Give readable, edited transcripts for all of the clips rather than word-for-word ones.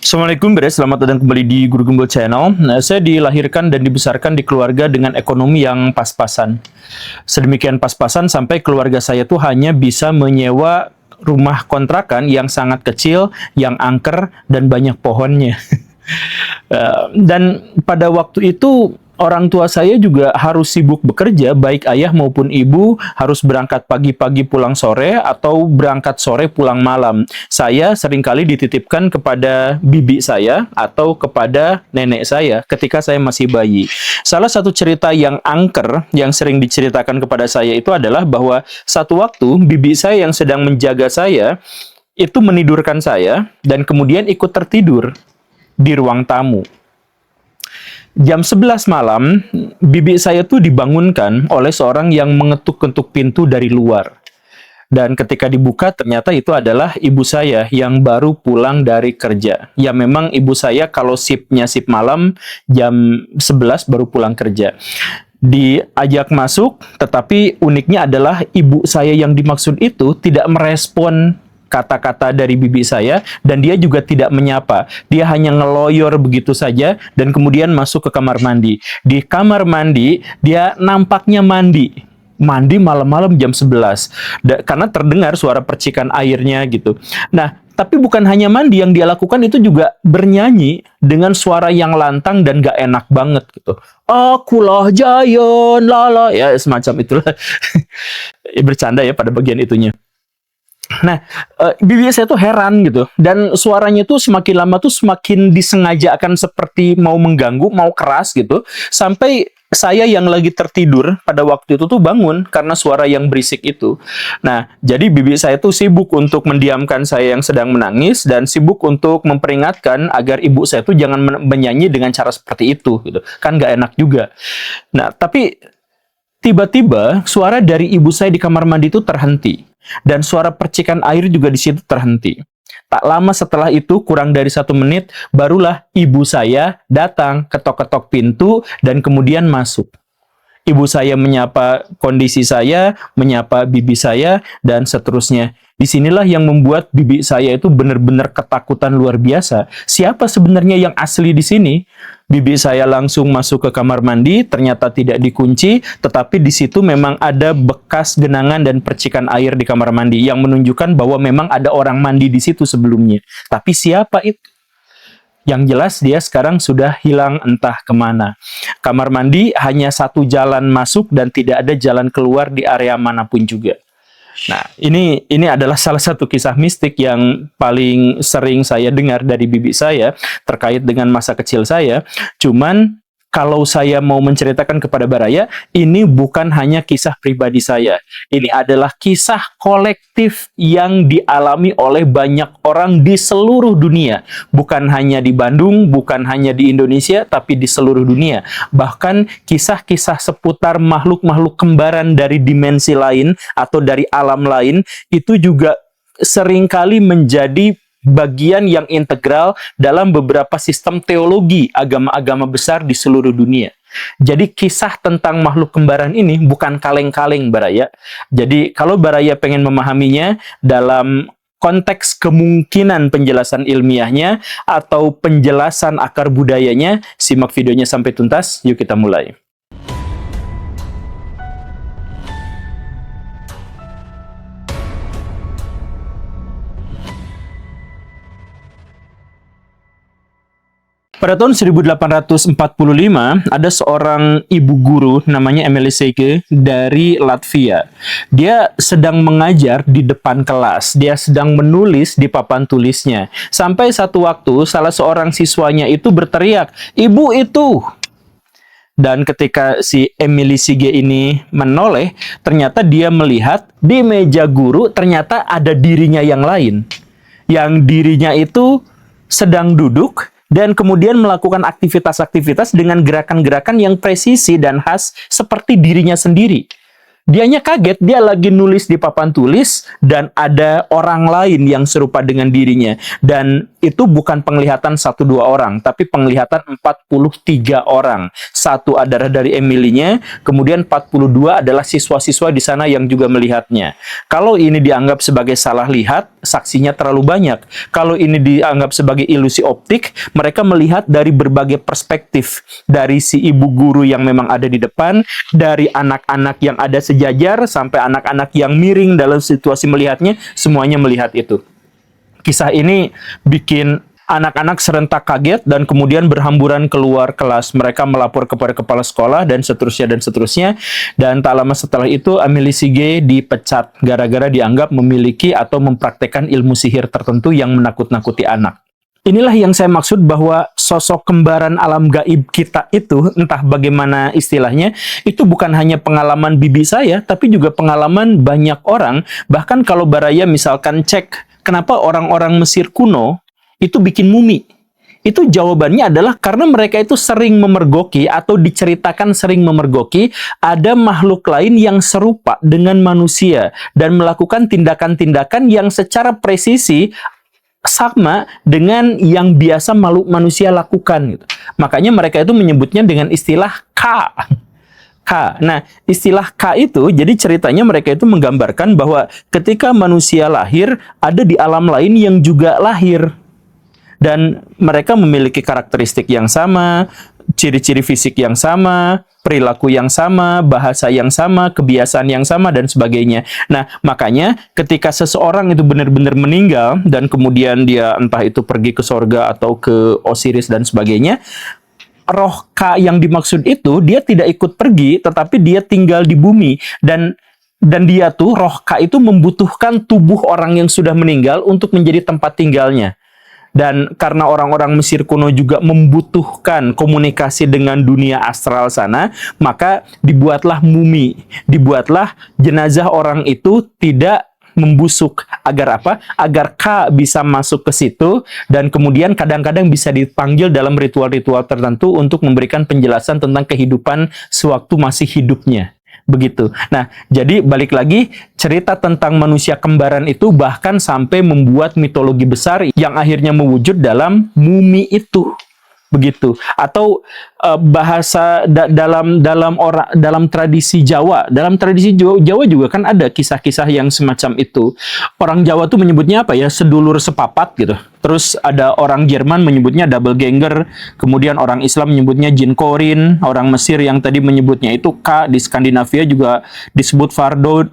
Assalamualaikum Bre, selamat datang kembali di Guru Gembel Channel. Saya dilahirkan dan dibesarkan di keluarga dengan ekonomi yang pas-pasan. Sedemikian pas-pasan sampai keluarga saya tuh hanya bisa menyewa rumah kontrakan yang sangat kecil, yang angker, dan banyak pohonnya. Dan pada waktu itu orang tua saya juga harus sibuk bekerja, baik ayah maupun ibu harus berangkat pagi-pagi pulang sore atau berangkat sore pulang malam. Saya seringkali dititipkan kepada bibi saya atau kepada nenek saya ketika saya masih bayi. Salah satu cerita yang angker yang sering diceritakan kepada saya itu adalah bahwa satu waktu bibi saya yang sedang menjaga saya itu menidurkan saya dan kemudian ikut tertidur di ruang tamu. Jam 11 malam, bibi saya tuh dibangunkan oleh seorang yang mengetuk-ketuk pintu dari luar. Dan ketika dibuka, ternyata itu adalah ibu saya yang baru pulang dari kerja. Ya memang ibu saya kalau shiftnya shift malam, jam 11 baru pulang kerja. Diajak masuk, tetapi uniknya adalah ibu saya yang dimaksud itu tidak merespon kata-kata dari bibi saya, dan dia juga tidak menyapa. Dia hanya ngeloyor begitu saja, dan kemudian masuk ke kamar mandi. Di kamar mandi, dia nampaknya mandi malam-malam jam 11. Karena terdengar suara percikan airnya gitu. Nah, tapi bukan hanya mandi, yang dia lakukan itu juga bernyanyi dengan suara yang lantang dan gak enak banget gitu. Akulah Jayon, lala, ya semacam itulah. Bercanda ya pada bagian itunya. Nah, bibi saya tuh heran gitu, dan suaranya tuh semakin lama tuh semakin disengajakan seperti mau mengganggu, mau keras gitu, sampai saya yang lagi tertidur pada waktu itu tuh bangun karena suara yang berisik itu. Nah, jadi bibi saya tuh sibuk untuk mendiamkan saya yang sedang menangis dan sibuk untuk memperingatkan agar ibu saya tuh jangan menyanyi dengan cara seperti itu gitu. Kan nggak enak juga. Nah, tapi tiba-tiba suara dari ibu saya di kamar mandi itu terhenti. Dan suara percikan air juga di situ terhenti. Tak lama setelah itu, kurang dari 1 menit, barulah ibu saya datang, ketok-ketok pintu, dan kemudian masuk. Ibu saya menyapa kondisi saya, menyapa bibi saya, dan seterusnya. Disinilah yang membuat bibi saya itu benar-benar ketakutan luar biasa. Siapa sebenarnya yang asli di sini? Bibi saya langsung masuk ke kamar mandi, ternyata tidak dikunci, tetapi di situ memang ada bekas genangan dan percikan air di kamar mandi yang menunjukkan bahwa memang ada orang mandi di situ sebelumnya. Tapi siapa itu? Yang jelas dia sekarang sudah hilang entah kemana. Kamar mandi hanya satu jalan masuk dan tidak ada jalan keluar di area manapun juga. Nah, ini adalah salah satu kisah mistik yang paling sering saya dengar dari bibi saya terkait dengan masa kecil saya. Cuman kalau saya mau menceritakan kepada Baraya, ini bukan hanya kisah pribadi saya. Ini adalah kisah kolektif yang dialami oleh banyak orang di seluruh dunia. Bukan hanya di Bandung, bukan hanya di Indonesia, tapi di seluruh dunia. Bahkan kisah-kisah seputar makhluk-makhluk kembaran dari dimensi lain atau dari alam lain, itu juga seringkali menjadi bagian yang integral dalam beberapa sistem teologi agama-agama besar di seluruh dunia. Jadi kisah tentang makhluk kembaran ini bukan kaleng-kaleng Baraya. Jadi kalau Baraya pengen memahaminya dalam konteks kemungkinan penjelasan ilmiahnya atau penjelasan akar budayanya, simak videonya sampai tuntas. Yuk kita mulai. Pada tahun 1845, ada seorang ibu guru namanya Emilie Seike dari Latvia. Dia sedang mengajar di depan kelas. Dia sedang menulis di papan tulisnya. Sampai satu waktu, salah seorang siswanya itu berteriak, "Ibu itu!" Dan ketika si Emilie Seike ini menoleh, ternyata dia melihat di meja guru ternyata ada dirinya yang lain. Yang dirinya itu sedang duduk dan kemudian melakukan aktivitas-aktivitas dengan gerakan-gerakan yang presisi dan khas seperti dirinya sendiri. Dianya kaget, dia lagi nulis di papan tulis dan ada orang lain yang serupa dengan dirinya. Dan itu bukan penglihatan 1-2 orang, tapi penglihatan 43 orang. Satu adalah dari Emily-nya, kemudian 42 adalah siswa-siswa di sana yang juga melihatnya. Kalau ini dianggap sebagai salah lihat, saksinya terlalu banyak. Kalau ini dianggap sebagai ilusi optik, mereka melihat dari berbagai perspektif. Dari si ibu guru yang memang ada di depan, dari anak-anak yang ada sejajar sampai anak-anak yang miring dalam situasi melihatnya, semuanya melihat itu. Kisah ini bikin anak-anak serentak kaget dan kemudian berhamburan keluar kelas. Mereka melapor kepada kepala sekolah dan seterusnya dan seterusnya. Dan tak lama setelah itu Amélie Sigue dipecat gara-gara dianggap memiliki atau mempraktekkan ilmu sihir tertentu yang menakut-nakuti anak. Inilah yang saya maksud bahwa sosok kembaran alam gaib kita itu, entah bagaimana istilahnya, itu bukan hanya pengalaman bibi saya, tapi juga pengalaman banyak orang. Bahkan kalau Baraya misalkan cek, kenapa orang-orang Mesir kuno itu bikin mumi? Itu jawabannya adalah karena mereka itu sering memergoki atau diceritakan sering memergoki ada makhluk lain yang serupa dengan manusia dan melakukan tindakan-tindakan yang secara presisi sama dengan yang biasa makhluk manusia lakukan gitu. Makanya mereka itu menyebutnya dengan istilah K. K. Nah, istilah K itu jadi ceritanya mereka itu menggambarkan bahwa ketika manusia lahir ada di alam lain yang juga lahir. Dan mereka memiliki karakteristik yang sama, ciri-ciri fisik yang sama, perilaku yang sama, bahasa yang sama, kebiasaan yang sama, dan sebagainya. Nah, makanya ketika seseorang itu benar-benar meninggal, dan kemudian dia entah itu pergi ke sorga atau ke Osiris dan sebagainya, roh K yang dimaksud itu, dia tidak ikut pergi, tetapi dia tinggal di bumi. Dan dia tuh, roh K itu membutuhkan tubuh orang yang sudah meninggal untuk menjadi tempat tinggalnya. Dan karena orang-orang Mesir kuno juga membutuhkan komunikasi dengan dunia astral sana, maka dibuatlah mumi, dibuatlah jenazah orang itu tidak membusuk. Agar apa? Agar K bisa masuk ke situ dan kemudian kadang-kadang bisa dipanggil dalam ritual-ritual tertentu untuk memberikan penjelasan tentang kehidupan sewaktu masih hidupnya. Begitu. Nah, jadi balik lagi, cerita tentang manusia kembaran itu bahkan sampai membuat mitologi besar yang akhirnya mewujud dalam mumi itu. Begitu. Atau bahasa dalam tradisi Jawa. Dalam tradisi Jawa juga kan ada kisah-kisah yang semacam itu. Orang Jawa tuh menyebutnya apa ya? Sedulur sepapat gitu. Terus ada orang Jerman menyebutnya double ganger, kemudian orang Islam menyebutnya jin korin, orang Mesir yang tadi menyebutnya itu K, di Skandinavia juga disebut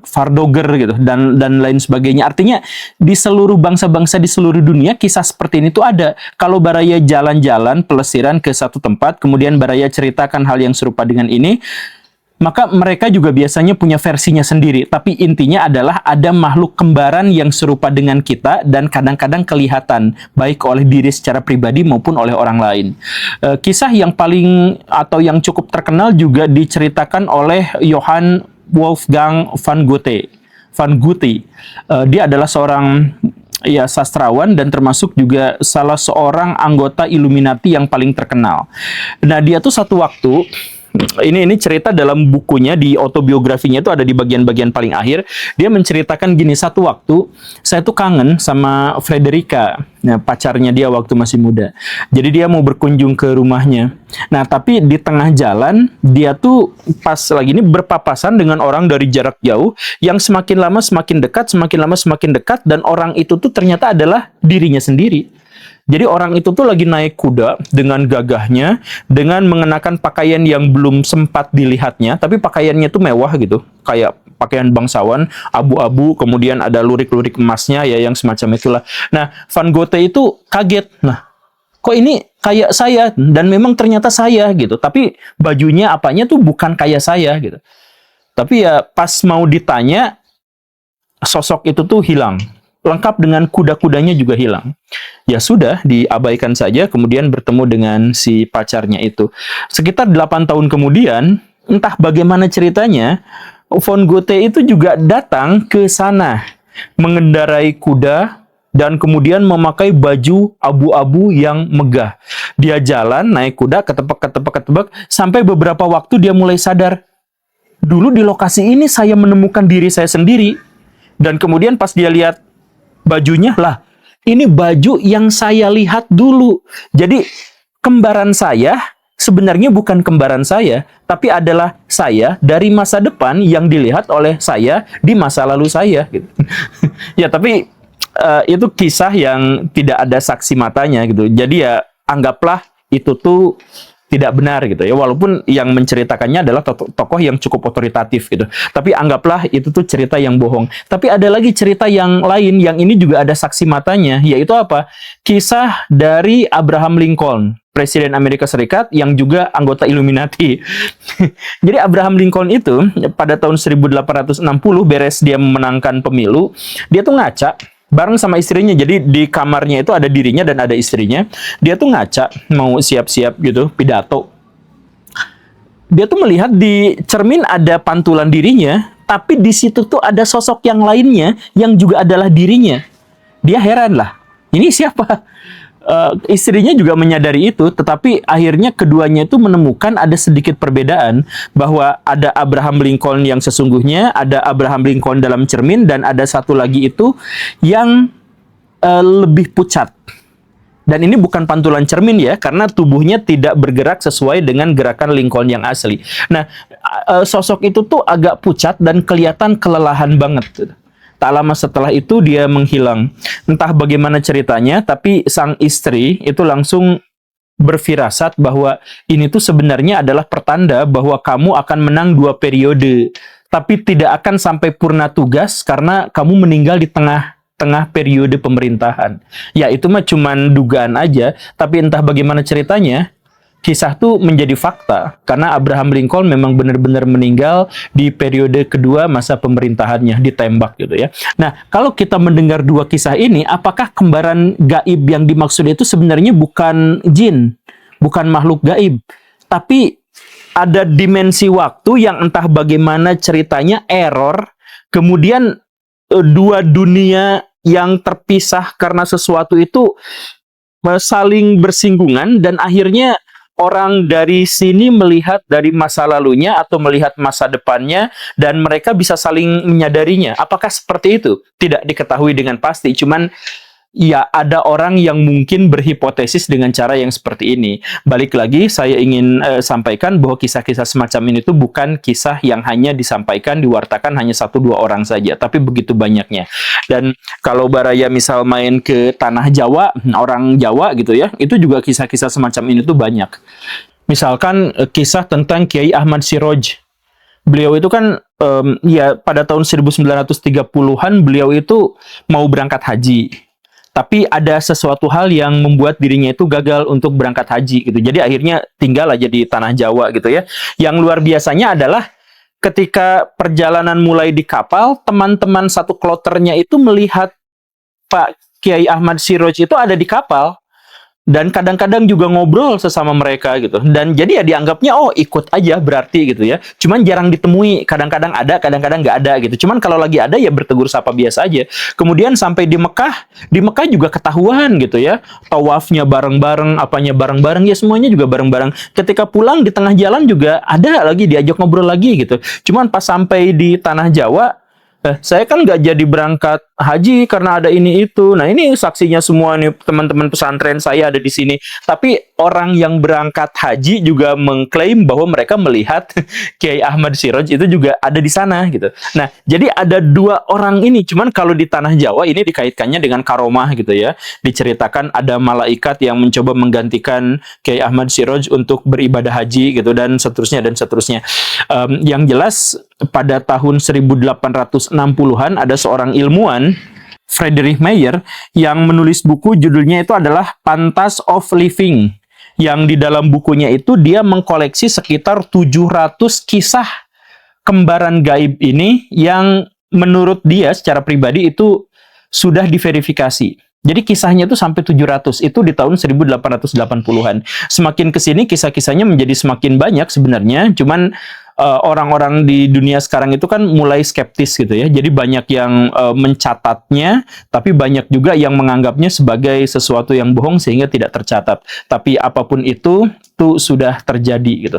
Vardoger gitu dan lain sebagainya. Artinya di seluruh bangsa-bangsa di seluruh dunia kisah seperti ini tuh ada. Kalau Baraya jalan-jalan pelesiran ke satu tempat, kemudian Baraya ceritakan hal yang serupa dengan ini, maka mereka juga biasanya punya versinya sendiri. Tapi intinya adalah ada makhluk kembaran yang serupa dengan kita dan kadang-kadang kelihatan baik oleh diri secara pribadi maupun oleh orang lain. Kisah yang paling atau yang cukup terkenal juga diceritakan oleh Johann Wolfgang van Goethe. Dia adalah seorang sastrawan dan termasuk juga salah seorang anggota Illuminati yang paling terkenal. Nah, dia tuh satu waktu ini cerita dalam bukunya, di autobiografinya itu ada di bagian-bagian paling akhir. Dia menceritakan gini, satu waktu saya tuh kangen sama Frederica, pacarnya dia waktu masih muda. Jadi dia mau berkunjung ke rumahnya. Nah, tapi di tengah jalan dia tuh pas lagi ini berpapasan dengan orang dari jarak jauh yang semakin lama semakin dekat, semakin lama semakin dekat, dan orang itu tuh ternyata adalah dirinya sendiri. Jadi orang itu tuh lagi naik kuda dengan gagahnya, dengan mengenakan pakaian yang belum sempat dilihatnya, tapi pakaiannya tuh mewah gitu, kayak pakaian bangsawan, abu-abu, kemudian ada lurik-lurik emasnya ya yang semacam itulah. Nah, Van Gogh itu kaget. Nah, kok ini kayak saya? Dan memang ternyata saya gitu. Tapi bajunya apanya tuh bukan kayak saya gitu. Tapi ya pas mau ditanya, sosok itu tuh hilang. Lengkap dengan kuda-kudanya juga hilang. Ya sudah, diabaikan saja, kemudian bertemu dengan si pacarnya itu. Sekitar 8 tahun kemudian, entah bagaimana ceritanya, Van Gogh itu juga datang ke sana, mengendarai kuda, dan kemudian memakai baju abu-abu yang megah. Dia jalan, naik kuda, ketebak, sampai beberapa waktu dia mulai sadar, dulu di lokasi ini saya menemukan diri saya sendiri. Dan kemudian pas dia lihat bajunya, lah, ini baju yang saya lihat dulu. Jadi kembaran saya sebenarnya bukan kembaran saya, tapi adalah saya dari masa depan yang dilihat oleh saya di masa lalu saya. Gitu. Ya, tapi itu kisah yang tidak ada saksi matanya gitu. Jadi ya anggaplah itu tuh tidak benar gitu ya, walaupun yang menceritakannya adalah tokoh yang cukup otoritatif gitu. Tapi anggaplah itu tuh cerita yang bohong. Tapi ada lagi cerita yang lain yang ini juga ada saksi matanya, yaitu apa? Kisah dari Abraham Lincoln, Presiden Amerika Serikat yang juga anggota Illuminati. Jadi Abraham Lincoln itu pada tahun 1860 beres dia memenangkan pemilu, dia tuh ngaca bareng sama istrinya. Jadi di kamarnya itu ada dirinya dan ada istrinya. Dia tuh ngaca mau siap-siap gitu pidato. Dia tuh melihat di cermin ada pantulan dirinya, tapi di situ tuh ada sosok yang lainnya yang juga adalah dirinya. Dia heran lah, ini siapa? Istrinya juga menyadari itu, tetapi akhirnya keduanya itu menemukan ada sedikit perbedaan, bahwa ada Abraham Lincoln yang sesungguhnya, ada Abraham Lincoln dalam cermin, dan ada satu lagi itu yang lebih pucat. Dan ini bukan pantulan cermin ya, karena tubuhnya tidak bergerak sesuai dengan gerakan Lincoln yang asli. Nah, sosok itu tuh agak pucat dan kelihatan kelelahan banget. Tak lama setelah itu dia menghilang. Entah bagaimana ceritanya, tapi sang istri itu langsung berfirasat bahwa ini tuh sebenarnya adalah pertanda bahwa kamu akan menang 2 periode. Tapi tidak akan sampai purna tugas karena kamu meninggal di tengah periode pemerintahan. Ya itu mah cuman dugaan aja, tapi entah bagaimana ceritanya, kisah tuh menjadi fakta karena Abraham Lincoln memang benar-benar meninggal di periode kedua masa pemerintahannya, ditembak gitu ya. Nah, kalau kita mendengar dua kisah ini, apakah kembaran gaib yang dimaksud itu sebenarnya bukan jin, bukan makhluk gaib, tapi ada dimensi waktu yang entah bagaimana ceritanya error, kemudian dua dunia yang terpisah karena sesuatu itu saling bersinggungan, dan akhirnya orang dari sini melihat dari masa lalunya atau melihat masa depannya, dan mereka bisa saling menyadarinya. Apakah seperti itu? Tidak diketahui dengan pasti, cuman ya ada orang yang mungkin berhipotesis dengan cara yang seperti ini. Balik lagi, saya ingin sampaikan bahwa kisah-kisah semacam ini tuh bukan kisah yang hanya disampaikan, diwartakan hanya 1-2 orang saja, tapi begitu banyaknya. Dan kalau Baraya misal main ke tanah Jawa, orang Jawa gitu ya, itu juga kisah-kisah semacam ini tuh banyak. Misalkan kisah tentang Kiai Ahmad Siroj. Beliau itu kan ya pada tahun 1930-an beliau itu mau berangkat haji. Tapi ada sesuatu hal yang membuat dirinya itu gagal untuk berangkat haji gitu. Jadi akhirnya tinggal aja di tanah Jawa gitu ya. Yang luar biasanya adalah ketika perjalanan mulai di kapal, teman-teman satu kloternya itu melihat Pak Kiai Ahmad Siroj itu ada di kapal. Dan kadang-kadang juga ngobrol sesama mereka gitu. Dan jadi ya dianggapnya oh ikut aja berarti gitu ya. Cuman jarang ditemui, kadang-kadang ada, kadang-kadang nggak ada gitu. Cuman kalau lagi ada ya bertegur sapa biasa aja. Kemudian sampai di Mekah juga ketahuan gitu ya. Tawafnya bareng-bareng, apanya bareng-bareng, ya semuanya juga bareng-bareng. Ketika pulang di tengah jalan juga ada lagi diajak ngobrol lagi gitu. Cuman pas sampai di tanah Jawa, saya kan nggak jadi berangkat haji karena ada ini itu. Nah ini saksinya semua nih teman-teman pesantren saya ada di sini. Tapi orang yang berangkat haji juga mengklaim bahwa mereka melihat Kiai Ahmad Siroj itu juga ada di sana gitu. Nah jadi ada 2 orang ini. Cuman kalau di tanah Jawa ini dikaitkannya dengan karomah gitu ya. Diceritakan ada malaikat yang mencoba menggantikan Kiai Ahmad Siroj untuk beribadah haji gitu, dan seterusnya dan seterusnya. Yang jelas pada tahun 1860-an ada seorang ilmuwan, Friedrich Mayer, yang menulis buku judulnya itu adalah Pantas of Living, yang di dalam bukunya itu dia mengkoleksi sekitar 700 kisah kembaran gaib ini yang menurut dia secara pribadi itu sudah diverifikasi. Jadi kisahnya itu sampai 700, itu di tahun 1880-an. Semakin kesini kisah-kisahnya menjadi semakin banyak sebenarnya, cuman orang-orang di dunia sekarang itu kan mulai skeptis gitu ya. Jadi banyak yang mencatatnya, tapi banyak juga yang menganggapnya sebagai sesuatu yang bohong sehingga tidak tercatat. Tapi apapun itu, itu sudah terjadi gitu.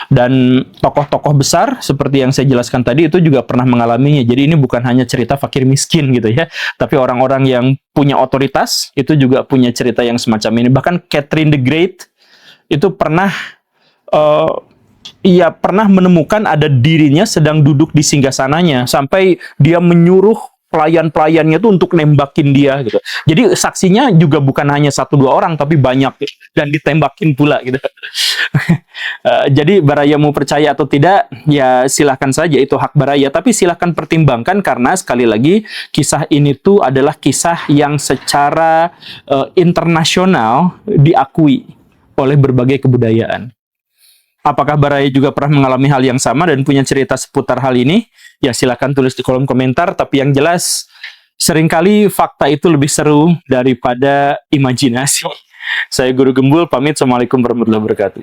Dan tokoh-tokoh besar seperti yang saya jelaskan tadi itu juga pernah mengalaminya. Jadi ini bukan hanya cerita fakir miskin gitu ya, tapi orang-orang yang punya otoritas itu juga punya cerita yang semacam ini. Bahkan Catherine the Great itu pernah ia pernah menemukan ada dirinya sedang duduk di singgasananya sampai dia menyuruh pelayan-pelayannya tuh untuk nembakin dia gitu. Jadi saksinya juga bukan hanya 1-2 orang tapi banyak dan ditembakin pula gitu. Jadi Baraya mau percaya atau tidak ya silahkan saja, itu hak Baraya, tapi silahkan pertimbangkan karena sekali lagi kisah ini tuh adalah kisah yang secara internasional diakui oleh berbagai kebudayaan. Apakah Baraya juga pernah mengalami hal yang sama dan punya cerita seputar hal ini? Ya silakan tulis di kolom komentar, tapi yang jelas seringkali fakta itu lebih seru daripada imajinasi. Saya Guru Gembul, pamit. Assalamualaikum warahmatullahi wabarakatuh.